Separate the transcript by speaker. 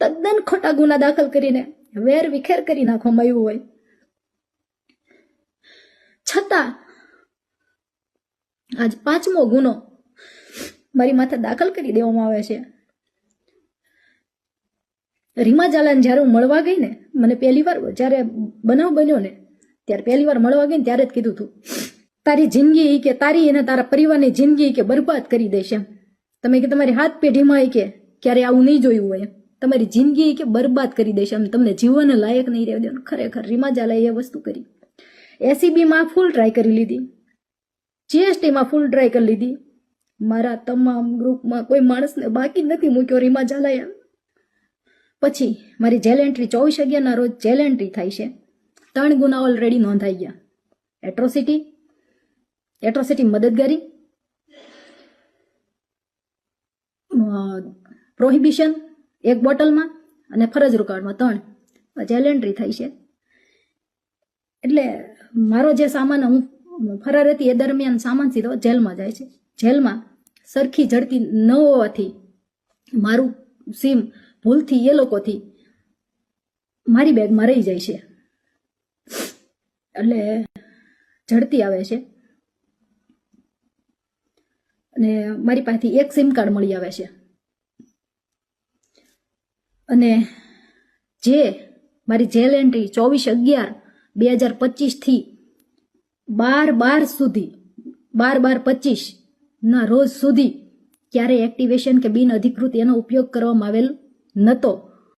Speaker 1: તદ્દન ખોટા ગુના દાખલ કરીને વેર વિખેર કરી નાખવામાં આવ્યું હોય, છતાં આજ 5મો ગુનો મારી માથે દાખલ કરી દેવામાં આવે છે. રીમા ઝાલાને જ્યારે હું મળવા ગઈ ને, મને પહેલી વાર જ્યારે બનાવ બન્યો ને ત્યારે પહેલી વાર મળવા ગઈ ને ત્યારે જ કીધું હતું, તારી જિંદગી કે તારી અને તારા પરિવારની જિંદગી કે બરબાદ કરી દેશે એમ. તમે કે તમારી હાથ પેઢીમાં કે ક્યારે આવું નહીં જોયું હોય, તમારી જિંદગી કે બરબાદ કરી દેશે એમ, તમને જીવન લાયક નહીં રહેવા દેવાનું. ખરેખર રીમા ઝાલાએ એ વસ્તુ કરી. એસીબીમાં ફૂલ ટ્રાય કરી લીધી, જીએસટીમાં ફૂલ ટ્રાય કરી લીધી, મારા તમામ ગ્રુપમાં કોઈ માણસને બાકી નથી મૂક્યો રીમા ઝાલાએ. પછી મારી જેલ એન્ટ્રી 24/11 રોજ જેલ એન્ટ્રી થાય છે. 3 ગુના ઓલરેડી નોંધાઈ ગયા. એટ્રોસિટી મદદગારી, પ્રોહિબિશન 1 બોટલમાં અને ફરજ રોકાણમાં 3 જેલ એન્ટ્રી થાય છે. એટલે મારો જે સામાન હું ફરાર હતી એ દરમિયાન સામાન સીધો જેલમાં જાય છે. જેલમાં સરખી ઝડપી ન હોવાથી મારું સિમ ભૂલથી એ લોકોથી મારી બેગમાં રહી જાય છે. એટલે ઝડપી આવે છે અને મારી પાસેથી 1 સિમ કાર્ડ મળી આવે છે. અને જે મારી જેલ એન્ટ્રી 24/11/2025 થી 12/12 સુધી 12/12/25 ના રોજ સુધી ક્યારેય એક્ટિવેશન કે બિન અધિકૃત એનો ઉપયોગ કરવામાં આવેલ નહોતો.